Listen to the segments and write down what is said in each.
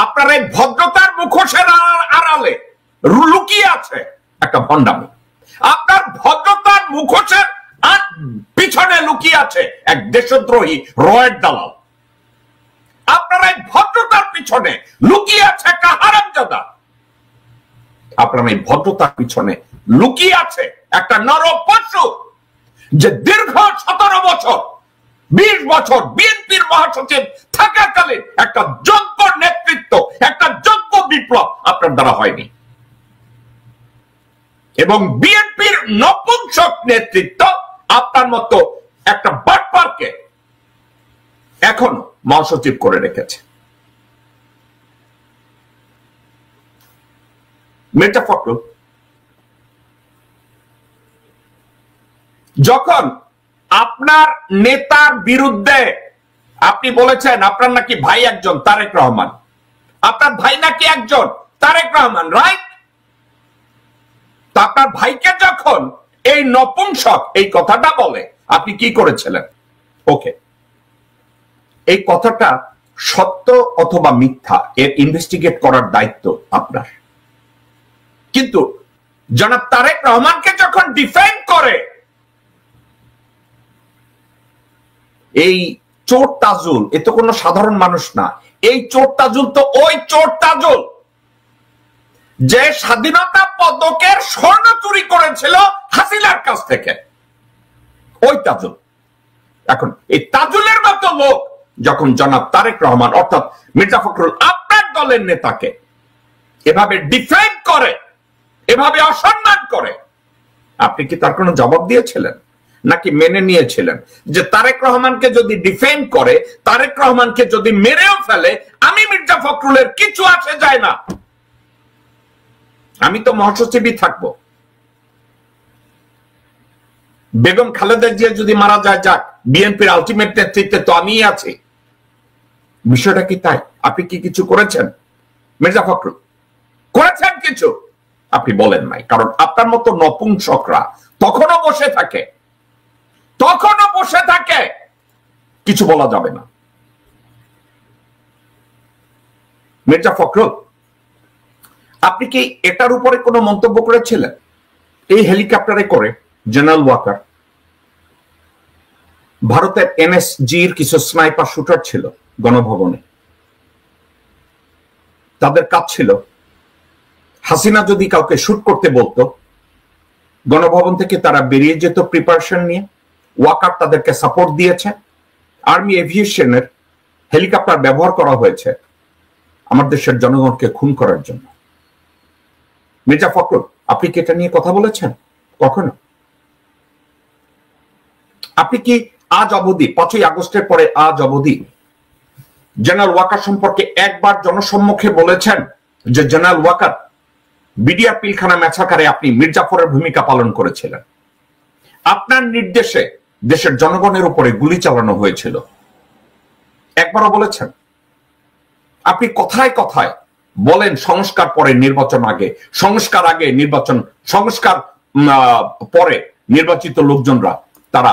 আপনার এই ভদ্রতার মুখোশের আড়ালে লুকিয়ে আছে একটা ভণ্ডামি। আপনার ভদ্রতার মুখোশের পিছনে লুকিয়ে আছে এক দেশদ্রোহী রয়ের দালাল। আপনার এই ভদ্রতার পিছনে লুকিয়ে আছে একটা হারামজাদা। আপনার এই ভদ্রতার পিছনে লুকিয়ে আছে একটা নরপশু যে দীর্ঘ 17 বছর 20 বছর বিএনপির মহাসচিব থাকাকালীন একটা যোগ্য নেতৃত্ব, একটা যোগ্য বিপ্লব আপনার দ্বারা হয়নি, এবং বিএনপির নপুংসক নেতৃত্ব আপনার মতো একটা বাটপারকে এখন মহাসচিব করে রেখেছে। মির্জা ফখরুল যখন আপনার নেতার বিরুদ্ধে আপনি বলেছেন আপনার নাকি ভাই একজন তারেক রহমান, আপনার ভাই নাকি একজন তারেক রহমান, রাইট? তো আপনার ভাইকে যখন এই নপুংসক এই কথাটা বলে আপনি কি করেছিলেন? ওকে, এই কথাটা সত্য অথবা মিথ্যা এর ইনভেস্টিগেট করার দায়িত্ব আপনার। কিন্তু জনাব তারেক রহমানকে যখন ডিফেন্ড করে এই চোর তাজুল, এ তো কোনো সাধারণ মানুষ না, এই চোর তাজুল তো ওই চোর তাজুল যে স্বাধীনতা পদকের স্বর্ণ চুরি করেছিল হাসিনার কাছ থেকে, ওই তাজুল। এখন এই তাজুলের মতো লোক যখন জনাব তারেক রহমান অর্থাৎ মির্জা ফখরুল আপনার দলের নেতাকে এভাবে ডিফেন্ড করে, এভাবে অসম্মান করে, আপনি কি তার কোনো জবাব দিয়েছিলেন নাকি মেনে নিয়েছিলেন যে তারেক রহমানকে যদি ডিফেন্ড করে, তারেক রহমানকে যদি মেরেও ফেলে, আমি মির্জা ফখরুলের কিছু আসে যায় না, আমি তো মহাসচিবই থাকবো, বেগম খালেদা জিয়া যদি মারা যায় যাক, বিএনপির আলটিমেট নেতৃত্বে তো আমিই আছি। বিষয়টা কি তাই? আপনি কি কিছু করেছেন মির্জা ফখরুল? করেছেন কিছু? আপনি বলেন নাই, কারণ আপনার মতো নপুংসকরা তখনও বসে থাকে, তখনও বসে থাকে, কিছু বলা যাবে না। মির্জা ফখরুল, আপনি কি এটার উপরে কোনো মন্তব্য করেছিলেন? এই হেলিকপ্টারে করে জেনারেল ওয়াকার, ভারতের এনএসজির কিছু স্নাইপার শুটার ছিল গণভবনে, তাদের কাজ ছিল হাসিনা যদি কাউকে শুট করতে বলতো গণভবন থেকে তারা বেরিয়ে যেত প্রিপারেশন নিয়ে। ওয়াকার তাদেরকে সাপোর্ট দিয়েছে। আর্মি এভিয়েশনের হেলিকপ্টার ব্যবহার করা হয়েছে আমার দেশের জনগণকে খুন করার জন্য। মির্জা ফখরুল, আপনি কি এটা নিয়ে কথা বলেছেন কখনো? আপনি কি আজ অবধি, 5ই আগস্টের পরে আজ অবধি জেনারেল ওয়াকার সম্পর্কে একবার জনসম্মুখে বলেছেন যে জেনারেল ওয়াকার বিডিআর পিলখানা ম্যাসাকারে আপনি মির্জাফরের ভূমিকা পালন করেছিলেন, আপনার নির্দেশে দেশের জনগণের উপরে গুলি চালানো হয়েছিল, একবারও বলেছেন? আপনি কথায় কথায় বলেন সংস্কার পরে নির্বাচন আগে, সংস্কার আগে নির্বাচন, সংস্কার পরে নির্বাচিত লোকজনরা তারা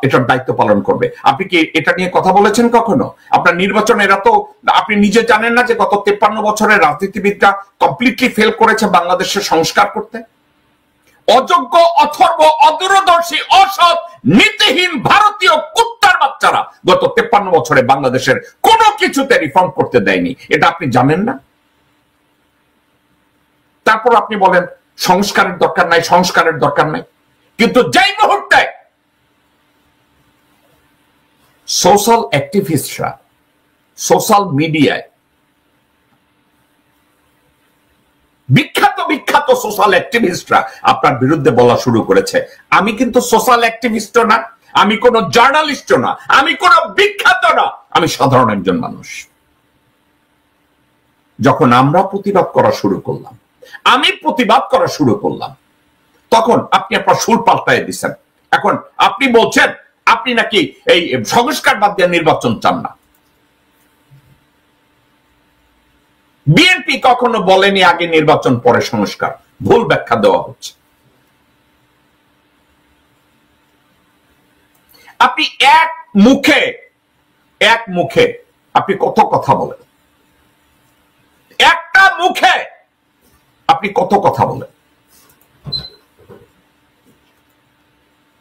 এটার দায়িত্ব পালন করবে। আপনি কি এটা নিয়ে কথা বলেছেন কখনো? আপনার নির্বাচন, এরা তো আপনি নিজে জানেন না যে গত 53 বছরের রাজনীতিবিদরা কমপ্লিটলি ফেল করেছে বাংলাদেশের সংস্কার করতে? অযোগ্য, অথর্ব, অদূরদর্শী, অসৎ, নীতিহীন ভারতীয় কুত্তার বাচ্চারা গত 53 বছরে বাংলাদেশের কোনো কিছুতে রিফর্ম করতে দেয়নি, এটা আপনি জানেন না? তারপর আপনি বলেন সংস্কারের দরকার নাই, সংস্কারের দরকার নাই। কিন্তু যেই মুহূর্তে সোশ্যাল অ্যাক্টিভিস্টরা সোশ্যাল মিডিয়ায় বিখ্যাত বিখ্যাত সোশ্যাল অ্যাক্টিভিস্টরা আপনার বিরুদ্ধে বলা শুরু করেছে, আমি কিন্তু সোশ্যাল অ্যাক্টিভিস্টও না, আমি কোন জার্নালিস্টও না, আমি কোন বিখ্যাত না, আমি সাধারণ একজন মানুষ। যখন আমরা প্রতিবাদ করা শুরু করলাম, আমি প্রতিবাদ করা শুরু করলাম, তখন আপনি আপনার সুর পাল্টায় দিচ্ছেন। এখন আপনি বলছেন আপনি নাকি এই সংস্কার বাদ দিয়ে নির্বাচন চান না। বিএনপি কখনো বলেনি আগে নির্বাচন পরে সংস্কার, ভুল ব্যাখ্যা দেওয়া হচ্ছে। আপনি এক মুখে আপনি কত কথা বলেন, মুখে আপনি কত কথা বলেন।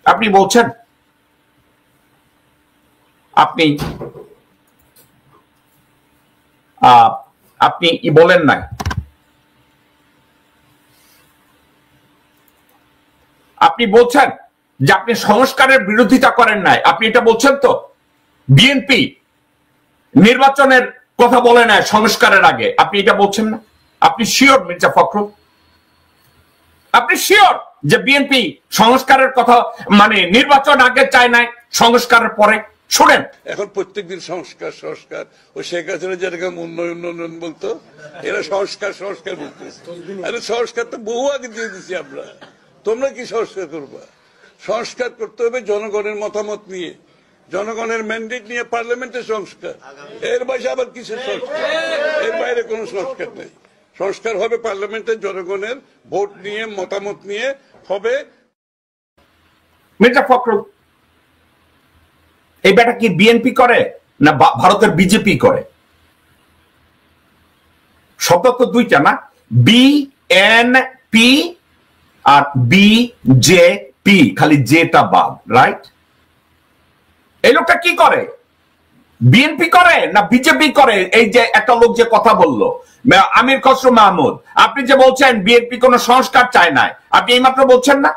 আপনি বলছেন আপনি বলেন নাই, আপনি বলছেন যে আপনি সংস্কারের বিরোধিতা করেন নাই। আপনি এটা বলছেন তো বিএনপি নির্বাচনের কথা বলে নাই সংস্কারের আগে, আপনি এটা বলছেন না? আপনি শিওর মির্জা ফখরুল? আপনি শিওর যে বিএনপি সংস্কারের কথা মানে নির্বাচন আগে চায় নাই, সংস্কারের পরে? শুনেন, এখন প্রত্যেকদিন সংস্কার সংস্কার, ওই শেখ হাসিনা যেরকম উন্নয়ন উন্নয়ন বলতো, এরা সংস্কার সংস্কার বলতো। আরে সংস্কার তো বহু আগে দিয়ে দিচ্ছি আমরা, তোমরা কি সংস্কার করবা? সংস্কার করতে হবে জনগণের মতামত নিয়ে, জনগণের ম্যান্ডেট নিয়ে পার্লামেন্টের সংস্কার। এর বাইরে আবার কিসের সংস্কার? এর বাইরে কোনো সংস্কার নেই। সংস্কার হবে পার্লামেন্টের জনগণের ভোট নিয়ে, মতামত নিয়ে হবে। মির্জা ফখরুল, এই ব্যাটা কি বিএনপি করে না ভারতের বিজেপি করে? শব্দ তো দুইটা না, বিএনপি আর বিজেপি, খালি জেটা বাদ, রাইট? এই লোকটা কি করে? বিএনপি করে না বিজেপি করে? এই যে একটা লোক যে কথা বললো আমির খসরু মাহমুদ, আপনি যে বলছেন বিএনপি কোন সংস্কার চায় না, আপনি এইমাত্র বলছেন না?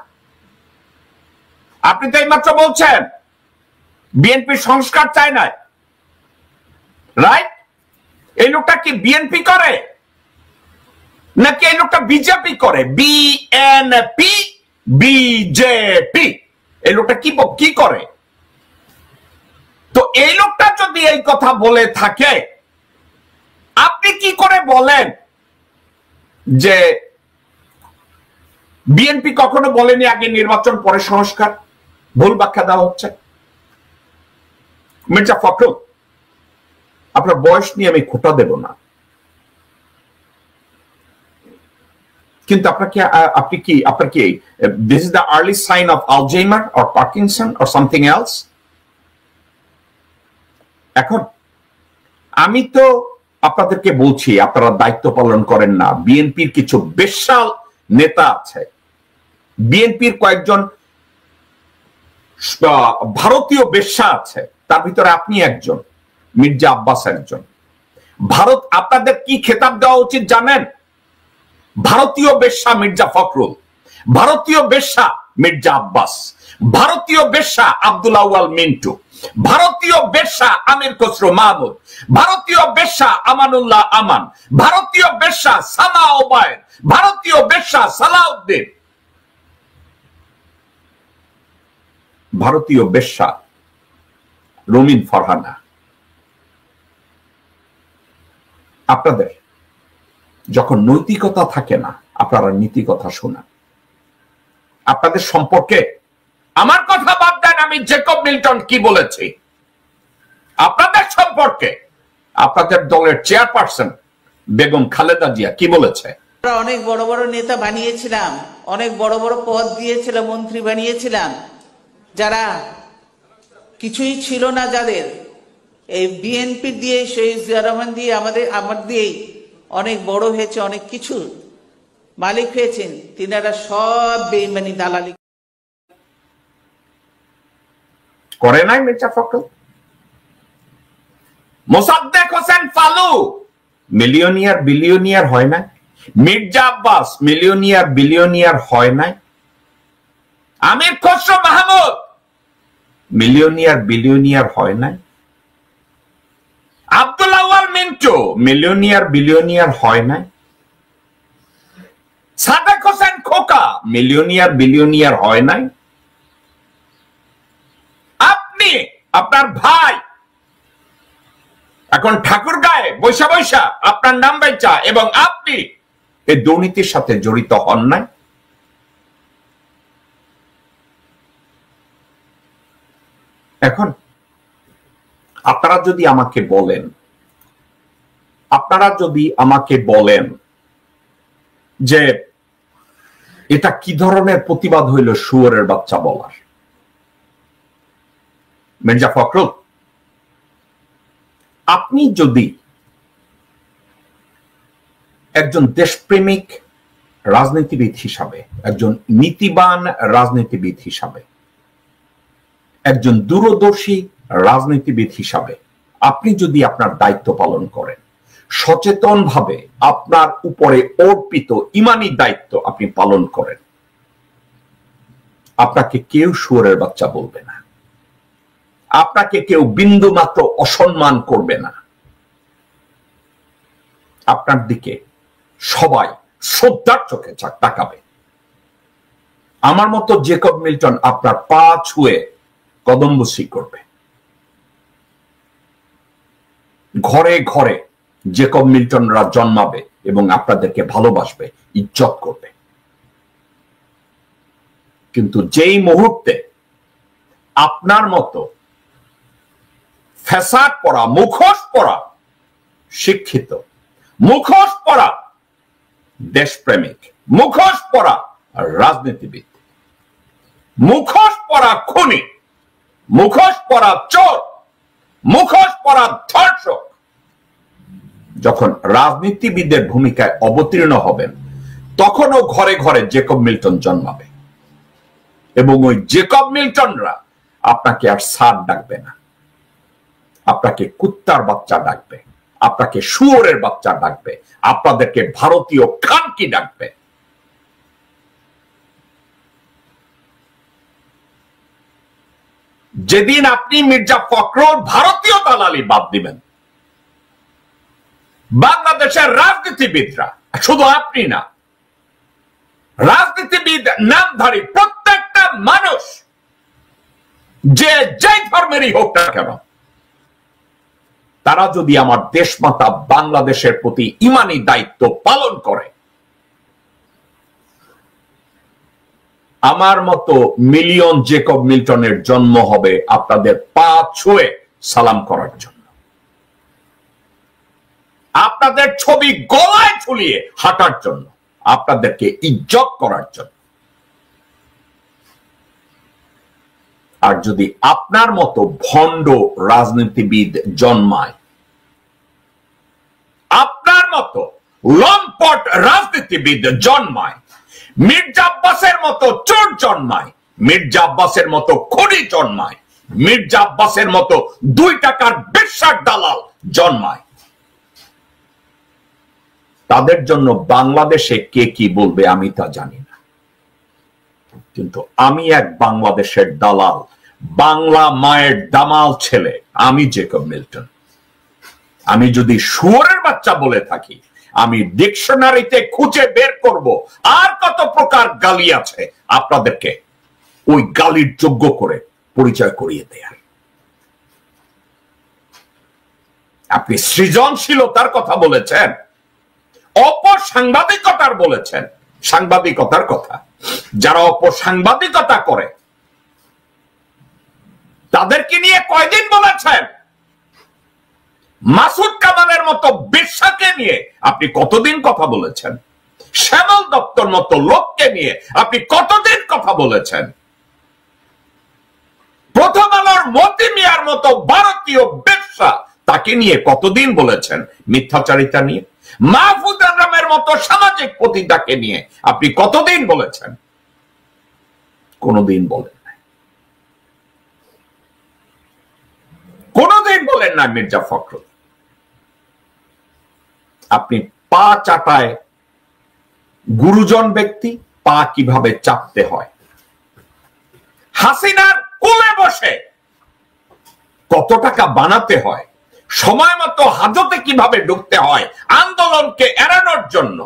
আপনি তো এইমাত্র বলছেন বিএনপি সংস্কার চায় না, রাইট? এই লোকটা কি বিএনপি করে নাকি এই লোকটা বিজেপি করে? বিএনপি বিজেপি, এই লোকটা কি করে? তো এই লোকটা যদি এই কথা বলে থাকে, আপনি কি করে বলেন যে বিএনপি কখনো বলেনি আগে নির্বাচন পরে সংস্কার? ভুল ব্যাখ্যা দেওয়া হচ্ছে। মির্জা ফখরুল, আপনার বয়স নিয়ে আমি খোটা দেব না, কিন্তু আপনার কি this is the early sign of Alzheimer or Parkinson or something else? এখন আমি তো আপনাদেরকে বলছি আপনারা দায়িত্ব পালন করেন না। বিএনপির কিছু বেশ্যাল নেতা আছে, বিএনপির কয়েকজন ভারতীয় বেশ্যা আছে, তার ভিতরে আপনি একজন, মির্জা আব্বাস একজন। ভারত আপনাদের কি খেতাব দেওয়া উচিত জানেন? ভারতীয় বেশ্যা মির্জা ফখরুল, ভারতীয় বেশ্যা মির্জা আব্বাস, ভারতীয় বেশ্যা আব্দুল আউয়াল মিন্টু, ভারতীয় বেশ্যা আমির খসরু মাহমুদ, ভারতীয় বেশ্যা আমানুল্লাহ আমান, ভারতীয় বেশ্যা সানা ওবায়েদ, ভারতীয় বেশ্যা সালাউদ্দিন, ভারতীয় বেশ্যা রমিন ফরহানা। আপনাদের যখন নৈতিকতা থাকে না, আপনারা নীতি কথা শোনান। আপনাদের সম্পর্কে আমার কথা বাদ দেন, আমি জেকব মিল্টন কি বলেছি আপনাদের সম্পর্কে, আপনাদের দলের চেয়ারপারসন বেগম খালেদা জিয়া কি বলেছে? অনেক বড় বড় নেতা বানিয়েছিলাম, অনেক বড় বড় পদ দিয়েছিলাম, মন্ত্রী বানিয়েছিলাম, যারা কিছুই ছিল না, যাদের এই বিএনপি দিয়ে, শহীদ জিয়া রহমান দিয়ে, আমার দিয়েই অনেক বড় হয়েছে, অনেক কিছু মালিক হয়েছেন, তিনারা সব বেঈমানি দালালি করে নাই মির্জা ফখরুল? মোসাদ্দেক হোসেন ফালু মিলিয়নিয়ার বিলিয়নিয়ার হয় না? মির্জা আব্বাস মিলিয়নিয়ার বিলিয়নিয়ার হয় নাই? আমির খসরু মাহমুদ মিলিয়নিয়ার বিলিয়নিয়ার হয় নাই? আব্দুল আউয়াল মিন্টু মিলিয়নিয়ার বিলিয়নিয়ার হয় নাই? সাদেক হোসেন খোকা মিলিয়নিয়ার বিলিয়নিয়ার হয় নাই? আপনি, আপনার ভাই এখন ঠাকুরগাঁয়ে বৈশা বৈশা আপনার নাম বেচা, এবং আপনি এই দুর্নীতির সাথে জড়িত হন নাই? এখন আপনারা যদি আমাকে বলেন যে এটা কি ধরনের প্রতিবাদ হইল শুয়োরের বাচ্চা বলার, মির্জা ফখরুল, আপনি যদি একজন দেশপ্রেমিক রাজনীতিবিদ হিসাবে, একজন নীতিবান রাজনীতিবিদ হিসাবে, একজন দূরদর্শী রাজনীতিবিদ হিসাবে আপনি যদি আপনার দায়িত্ব পালন করেন, সচেতনভাবে আপনার উপরে অর্পিত ইমানি দায়িত্ব আপনি পালন করেন, আপনাকে কেউ শুয়োরের বাচ্চা বলবে না, আপনাকে কেউ বিন্দু মাত্র অসম্মান করবে না, আপনার দিকে সবাই শ্রদ্ধার চোখে তাকাবে। আমার মতো জেকব মিল্টন আপনার পা ছুঁয়ে কদমবুসি করবে। ঘরে ঘরে জেকব মিল্টনরা জন্মাবে এবং আপনাদেরকে ভালোবাসবে, ইজ্জত করবে। কিন্তু যেই মুহূর্তে আপনার মতো ফ্যাসাদ পরা, মুখোশ পরা শিক্ষিত, মুখোশ পরা দেশপ্রেমিক, মুখোশ পরা রাজনীতিবিদ, মুখোশ পরা খুনি, মুখোশ পরা চোর, মুখোশ পরা ধর্ষক যখন রাজনীতিবিদের ভূমিকায় অবতীর্ণ হবেন, তখনও ঘরে ঘরে জেকব মিল্টন জন্মাবে এবং ওই জেকব মিল্টনরা আপনাকে আর স্যার ডাকবে না, আপনাকে কুত্তার বাচ্চা ডাকবে, আপনাকে শুয়োরের বাচ্চা ডাকবে, আপনাদেরকে ভারতীয় খানকি ডাকবে। যেদিন আপনি মির্জা ফখরুল ভারতীয় দালালি বাদ দিবেন, বাংলাদেশের রাজনীতিবিদরা, শুধু আপনি না, রাজনীতিবিদ নামধারী প্রত্যেকটা মানুষ যে যেই ধর্মেরই হোক না কেন, তারা যদি আমার দেশমাতা বাংলাদেশের প্রতি ইমানি দায়িত্ব পালন করে, আমার মতো মিলিয়ন জেকব মিল্টনের জন্ম হবে আপনাদের পা ছুঁয়ে সালাম করার জন্য, আপনাদের ছবি গলায় ঝুলিয়ে হাঁটার জন্য, আপনাদেরকে ইজ্জত করার জন্য। আর যদি আপনার মতো ভণ্ড রাজনীতিবিদ জন্মায়, আপনার মতো লম্পট রাজনীতিবিদ জন্মায়, মির্জা আব্বাসের মতো চোর জন্মায়, মির্জা আব্বাসের মতো খুনি জন্মায়, মির্জা আব্বাসের মতো 2 টাকার বেশ্যার দালাল জন্মায়, তাদের জন্য বাংলাদেশে কে কি বলবে আমি তা জানি না। কিন্তু আমি এক বাংলাদেশের দালাল, বাংলা মায়ের দামাল ছেলে, আমি জেকব মিল্টন। আমি যদি শুয়োরের বাচ্চা বলে থাকি, আমি ডিকশনারিতে খুঁজে বের করব আর কত প্রকার গালি আছে, আপনাদেরকে ওই গালির যোগ্য করে পরিচয় করিয়ে দেয়ার। আপনি সৃজনশীলতার কথা বলেছেন, অপসাংবাদিকতার বলেছেন, সাংবাদিকতার কথা। যারা অপসাংবাদিকতা করে তাদেরকে নিয়ে কয়দিন বলেছেন? মাসুদ কামালের মতো বেশ্যাকে নিয়ে আপনি কতদিন কথা বলেছেন? শ্যামল দত্তর মতো লোককে নিয়ে আপনি কতদিন কথা বলেছেন? প্রথম আলোর মতি মিয়ার মতো ভারতীয় বেশ্যা, তাকে নিয়ে কতদিন বলেছেন মিথ্যাচারিতা নিয়ে? মাহফুজ আলমের মতো সামাজিক পতিতাকে নিয়ে আপনি কতদিন বলেছেন? কোনদিন বলেন নাই, কোনদিন বলেন না। মির্জা ফখরুল, আপনি পা চাটায় গুরুজন ব্যক্তি, পা কিভাবে চাপতে হয়, হাসিনার কোলে বসে কত টাকা বানাতে হয়, সময় মতো হাজতে কিভাবে ঢুকতে হয় আন্দোলনকে এড়ানোর জন্য,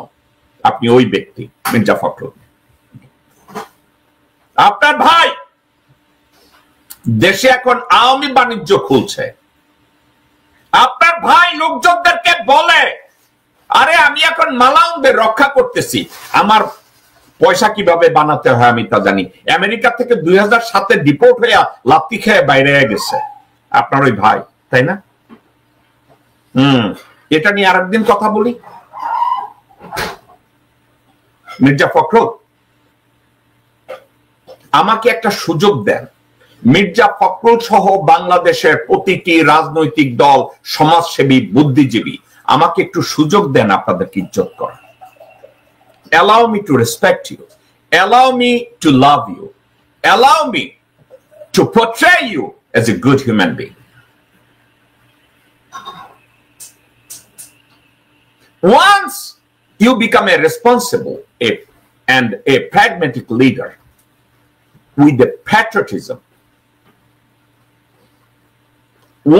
আপনি ওই ব্যক্তি মির্জা ফখরুল। আপনার ভাই দেশে এখন আওয়ামী বাণিজ্য খুলছে, আপনার ভাই লোকজনদেরকে বলে, আরে আমি এখন মালাউনদের রক্ষা করতেছি, আমার পয়সা কিভাবে বানাতে হয় আমি তা জানি। আমেরিকা থেকে 2007-এ ডিপোর্ট হয়ে লাত্তি খেয়ে বাইরে গেছে আপনার ওই ভাই, তাই না? এটা নিয়ে আরেকদিন কথা বলি। মির্জা ফখরুল, আমাকে একটা সুযোগ দেন। মির্জা ফখরুল সহ বাংলাদেশের প্রতিটি রাজনৈতিক দল, সমাজসেবী, বুদ্ধিজীবী আমাকে একটু সুযোগ দেন আপনাদেরকে ইজ্জত করার। Allow me to respect you. Allow me to love you. Allow me to portray you as a good human being. Once you become a responsible and a pragmatic leader with the patriotism,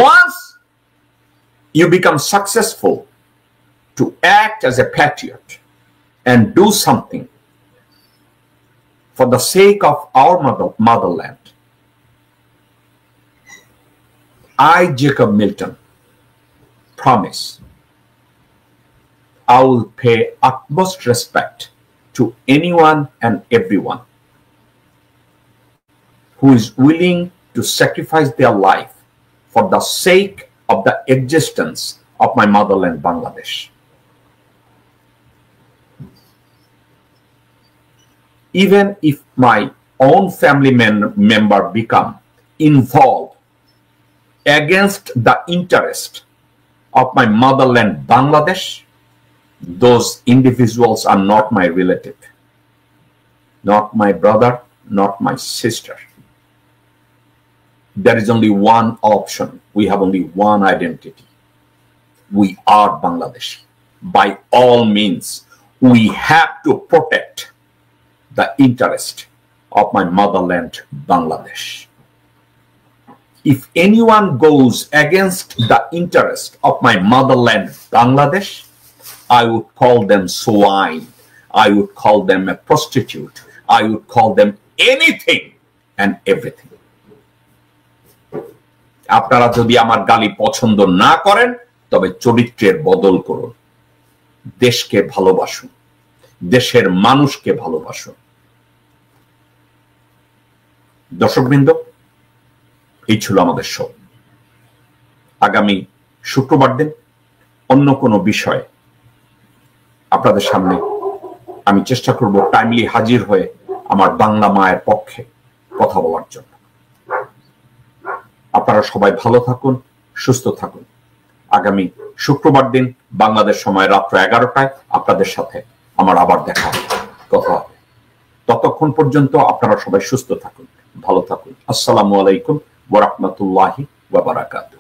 once you become successful to act as a patriot and do something for the sake of our motherland, I, Jacob Milton, promise I will pay utmost respect to anyone and everyone who is willing to sacrifice their life for the sake of the existence of my motherland, Bangladesh. Even if my own family member become involved against the interest of my motherland, Bangladesh, those individuals are not my relative, not my brother, not my sister. There is only one option. We have only one identity. We are Bangladesh. By all means, we have to protect the interest of my motherland, Bangladesh. If anyone goes against the interest of my motherland, Bangladesh, I would call them swine. I would call them a prostitute. I would call them anything and everything. আপনারা যদি আমার গালি পছন্দ না করেন তবে চরিত্রের বদল করুন, দেশকে ভালোবাসুন, দেশের মানুষকে ভালোবাসুন। দর্শকবৃন্দ, এই ছিল আমাদের শো। আগামী শুক্রবার দিন অন্য কোনো বিষয়ে আপনাদের সামনে আমি চেষ্টা করব টাইমলি হাজির হয়ে আমার বাংলা মায়ের পক্ষে কথা বলার জন্য। আপনারা সবাই ভালো থাকুন, সুস্থ থাকুন। আগামী শুক্রবার দিন বাংলাদেশ সময় রাত্র 11টায় আপনাদের সাথে আমার আবার দেখা হবে, কথা হবে। ততক্ষণ পর্যন্ত আপনারা সবাই সুস্থ থাকুন, ভালো থাকুন। আসসালামু আলাইকুম ওয়া রাহমাতুল্লাহি ওয়া বারাকাতুহু।